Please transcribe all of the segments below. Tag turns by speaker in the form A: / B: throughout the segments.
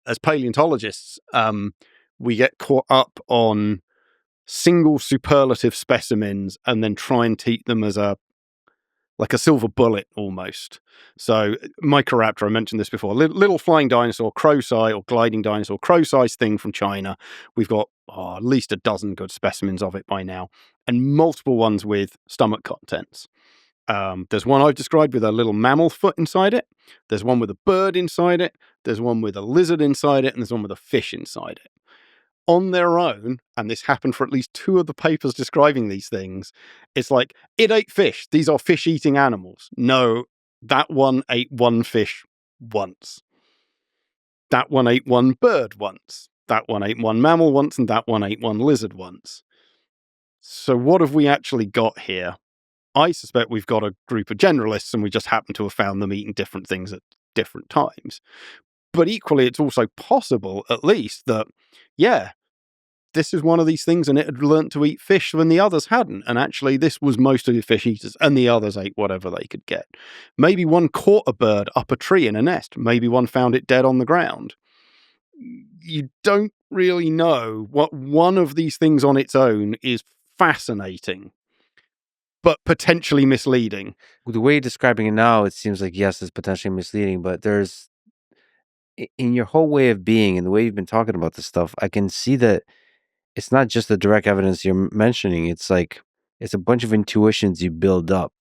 A: as paleontologists, we get caught up on single superlative specimens and then try and treat them as a silver bullet almost. So Microraptor, I mentioned this before, little flying dinosaur, crow-size or gliding dinosaur, crow-size thing from China. We've got at least a dozen good specimens of it by now, and multiple ones with stomach contents. There's one I've described with a little mammal foot inside it. There's one with a bird inside it. There's one with a lizard inside it, and there's one with a fish inside it. On their own, and this happened for at least 2 of the papers describing these things, it's like, it ate fish. These are fish-eating animals. No, that one ate one fish once. That one ate one bird once. That one ate one mammal once, and that one ate one lizard once. So what have we actually got here? I suspect we've got a group of generalists, and we just happen to have found them eating different things at different times. But equally, it's also possible, at least, that, yeah, this is one of these things and it had learnt to eat fish when the others hadn't. And actually, this was mostly fish eaters and the others ate whatever they could get. Maybe one caught a bird up a tree in a nest. Maybe one found it dead on the ground. You don't really know. What one of these things on its own is fascinating, but potentially misleading.
B: The way you're describing it now, it seems like, yes, it's potentially misleading, but there's, in your whole way of being and the way you've been talking about this stuff, I can see that it's not just the direct evidence you're mentioning. It's like, it's a bunch of intuitions you build up.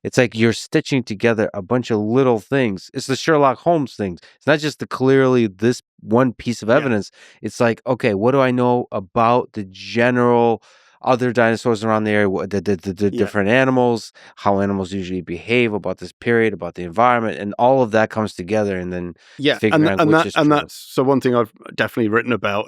B: It's like you're stitching together a bunch of little things. It's the Sherlock Holmes things. It's not just clearly this one piece of evidence. Yeah. It's like, okay, what do I know about the general other dinosaurs around the area, the different animals, how animals usually behave, about this period, about the environment, and all of that comes together, and then figuring out which is true. And
A: that's so one thing I've definitely written about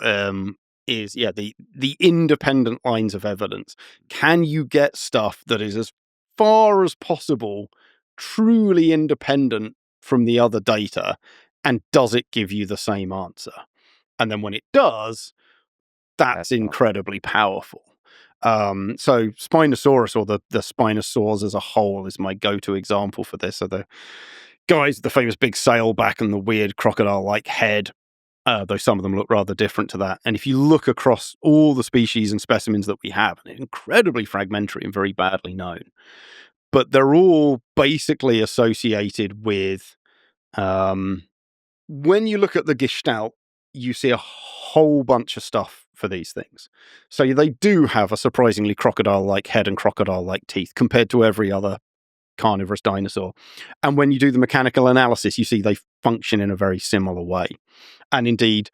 A: is the independent lines of evidence. Can you get stuff that is as far as possible truly independent from the other data, and does it give you the same answer? And then when it does, that's incredibly powerful. So Spinosaurus, or the Spinosaurs as a whole, is my go-to example for this. So the guys, the famous big sailback and the weird crocodile-like head, though some of them look rather different to that. And if you look across all the species and specimens that we have, and incredibly fragmentary and very badly known, but they're all basically associated with, when you look at the Gestalt, you see a whole bunch of stuff for these things. So they do have a surprisingly crocodile-like head and crocodile-like teeth compared to every other carnivorous dinosaur. And when you do the mechanical analysis, you see they function in a very similar way. And indeed,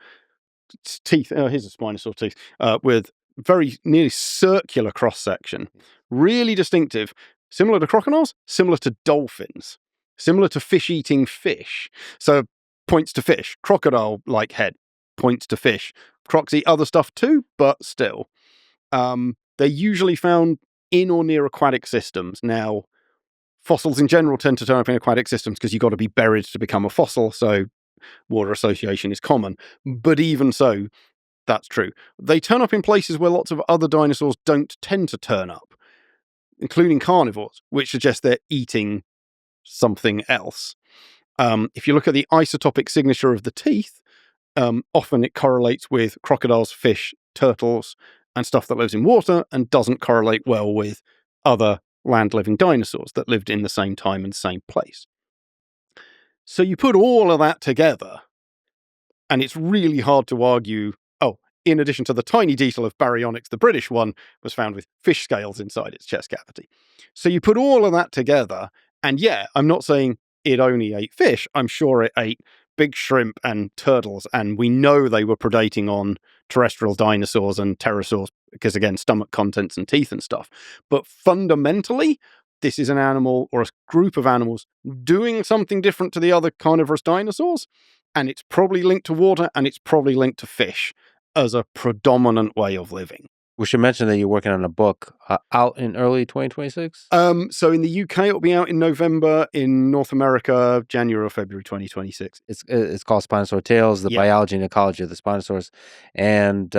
A: teeth, here's a Spinosaur tooth, with very nearly circular cross-section, really distinctive, similar to crocodiles, similar to dolphins, similar to fish-eating fish. So points to fish, crocodile-like head, points to fish. Crocs eat other stuff too, but still. They're usually found in or near aquatic systems. Now, fossils in general tend to turn up in aquatic systems because you've got to be buried to become a fossil, so water association is common. But even so, that's true. They turn up in places where lots of other dinosaurs don't tend to turn up, including carnivores, which suggests they're eating something else. If you look at the isotopic signature of the teeth, often it correlates with crocodiles, fish, turtles, and stuff that lives in water, and doesn't correlate well with other land-living dinosaurs that lived in the same time and same place. So you put all of that together, and it's really hard to argue, in addition to the tiny detail of Baryonyx, the British one was found with fish scales inside its chest cavity. So you put all of that together, and yeah, I'm not saying it only ate fish. I'm sure it ate big shrimp and turtles, and we know they were predating on terrestrial dinosaurs and pterosaurs because, again, stomach contents and teeth and stuff. But fundamentally, this is an animal or a group of animals doing something different to the other carnivorous dinosaurs, and it's probably linked to water, and it's probably linked to fish as a predominant way of living.
B: We should mention that you're working on a book out in early 2026?
A: So in the UK, it'll be out in November. In North America, January or February 2026.
B: It's called Spinosaur Tales, the biology and ecology of the Spinosaurs. And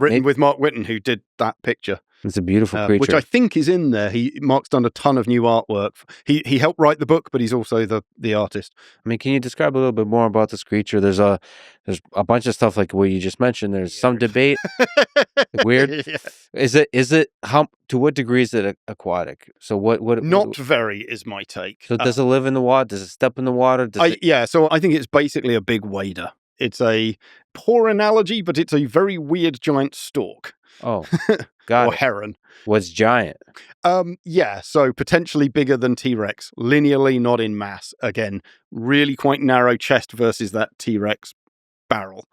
A: written with Mark Whitten, who did that picture.
B: It's a beautiful
A: which
B: creature.
A: I think is in there. Mark's done a ton of new artwork. He helped write the book, but he's also the artist.
B: I mean, can you describe a little bit more about this creature? There's a bunch of stuff like what you just mentioned. There's some debate. Weird.
A: Yeah.
B: Is it how to what degree is it aquatic? So what
A: Not very is my take.
B: So does it live in the water? Does it step in the water?
A: Yeah, so I think it's basically a big wader. It's a poor analogy, but it's a very weird giant stork.
B: Oh, got
A: or
B: it.
A: heron.
B: What's giant?
A: Yeah, so potentially bigger than T-Rex, linearly, not in mass. Again, really quite narrow chest versus that T-Rex barrel,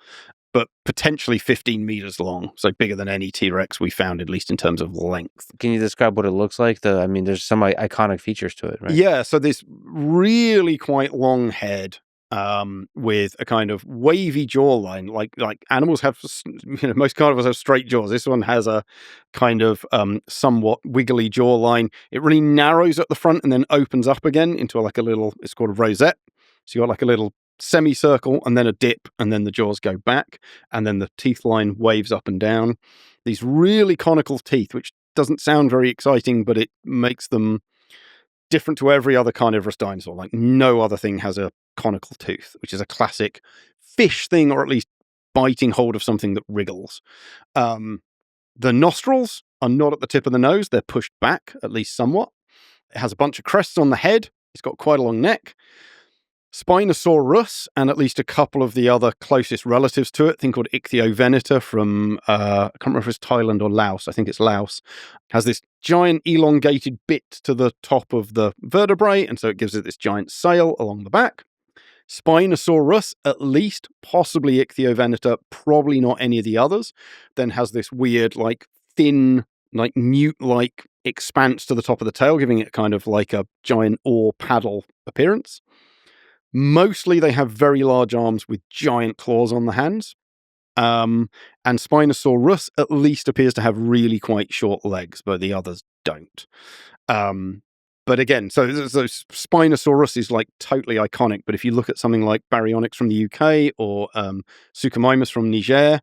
A: but potentially 15 meters long, so bigger than any T-Rex we found, at least in terms of length.
B: Can you describe what it looks like? There's some iconic features to it, right?
A: Yeah, so this really quite long head, with a kind of wavy jawline, like animals have, most carnivores have straight jaws. This one has a kind of somewhat wiggly jawline. It really narrows at the front and then opens up again into like a little, it's called a rosette. So you got like a little semicircle and then a dip, and then the jaws go back, and then the teeth line waves up and down. These really conical teeth, which doesn't sound very exciting, but it makes them different to every other carnivorous dinosaur. Like no other thing has a conical tooth, which is a classic fish thing, or at least biting hold of something that wriggles. The nostrils are not at the tip of the nose. They're pushed back, at least somewhat. It has a bunch of crests on the head. It's got quite a long neck. Spinosaurus, and at least a couple of the other closest relatives to it, a thing called Ichthyoveneta from, I can't remember if it's Thailand or Laos, I think it's Laos, has this giant elongated bit to the top of the vertebrae, and so it gives it this giant sail along the back. Spinosaurus, at least, possibly Ichthyoveneta, probably not any of the others, then has this weird, like, thin, like, newt-like expanse to the top of the tail, giving it kind of like a giant oar paddle appearance. Mostly they have very large arms with giant claws on the hands. And Spinosaurus at least appears to have really quite short legs, but the others don't. But again, so Spinosaurus is like totally iconic, but if you look at something like Baryonyx from the UK or Suchomimus from Niger,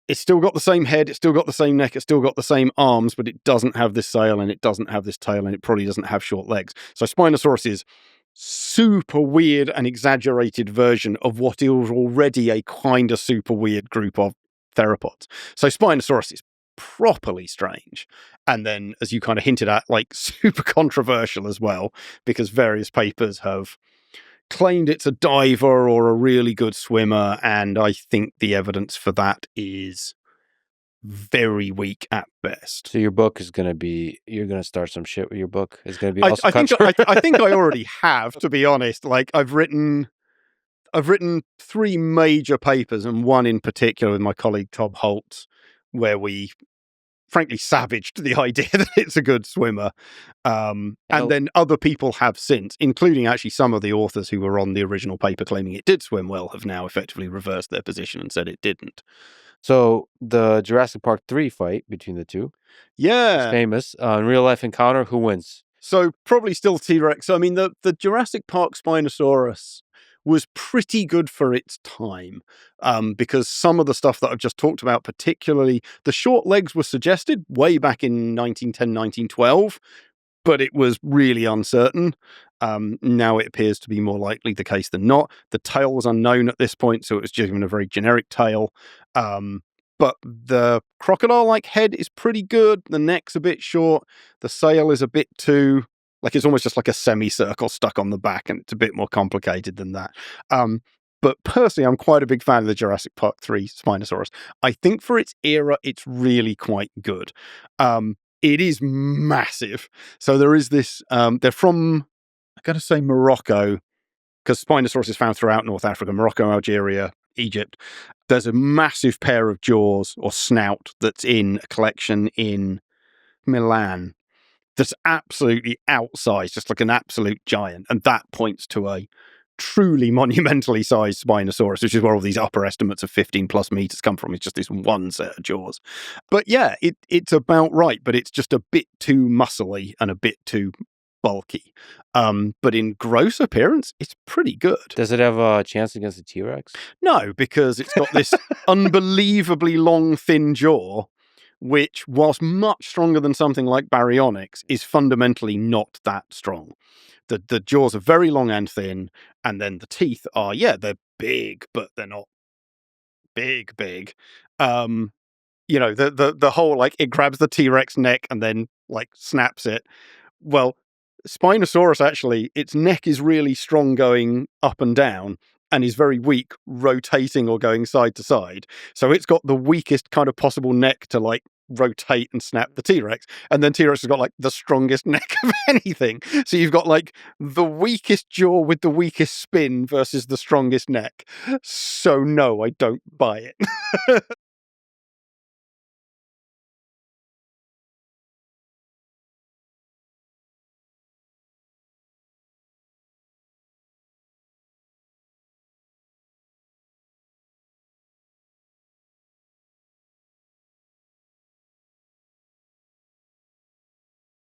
A: it's still got the same head, it's still got the same neck, it's still got the same arms, but it doesn't have this sail and it doesn't have this tail and it probably doesn't have short legs. So Spinosaurus is super weird and exaggerated version of what is already a kind of super weird group of theropods. So Spinosaurus is properly strange. And then, as you kind of hinted at, like super controversial as well, because various papers have claimed it's a diver or a really good swimmer. And I think the evidence for that is very weak at best.
B: So your book is going to be, you're going to start some shit with your book. It's going to be
A: I think I already have, to be honest. Like I've written 3 major papers, and one in particular with my colleague Tom Holtz, where we frankly savaged the idea that it's a good swimmer. And then other people have since, including actually some of the authors who were on the original paper claiming it did swim well, have now effectively reversed their position and said it didn't.
B: So the Jurassic Park 3 fight between the two,
A: yeah,
B: is famous. In real life encounter, who wins?
A: So probably still T-Rex. I mean, the Jurassic Park Spinosaurus was pretty good for its time, because some of the stuff that I've just talked about, particularly the short legs, were suggested way back in 1910, 1912, but it was really uncertain. Now it appears to be more likely the case than not. The tail was unknown at this point, so it was just given a very generic tail. But the crocodile-like head is pretty good. The neck's a bit short. The sail is a bit too, like it's almost just like a semicircle stuck on the back, and it's a bit more complicated than that. But personally, I'm quite a big fan of the Jurassic Park 3 Spinosaurus. I think for its era, it's really quite good. It is massive. So there is this, they're from, I gotta say Morocco, because Spinosaurus is found throughout North Africa, Morocco, Algeria, Egypt. There's a massive pair of jaws or snout that's in a collection in Milan that's absolutely outsized, just like an absolute giant. And that points to a truly monumentally sized Spinosaurus, which is where all these upper estimates of 15 plus meters come from. It's just this one set of jaws. But yeah, it's about right, but it's just a bit too muscly and a bit too bulky. But in gross appearance, it's pretty good.
B: Does it have a chance against the T-Rex?
A: No, because it's got this unbelievably long, thin jaw, which, whilst much stronger than something like baryonyx, is fundamentally not that strong. The jaws are very long and thin, and then the teeth are, they're big, but they're not big. The whole, like, it grabs the T-Rex neck and then, like, snaps it. Well, Spinosaurus, actually, its neck is really strong going up and down and is very weak rotating or going side to side. So it's got the weakest kind of possible neck to, like, rotate and snap the T-Rex. And then T-Rex has got, like, the strongest neck of anything. So you've got, like, the weakest jaw with the weakest spin versus the strongest neck. So no, I don't buy it.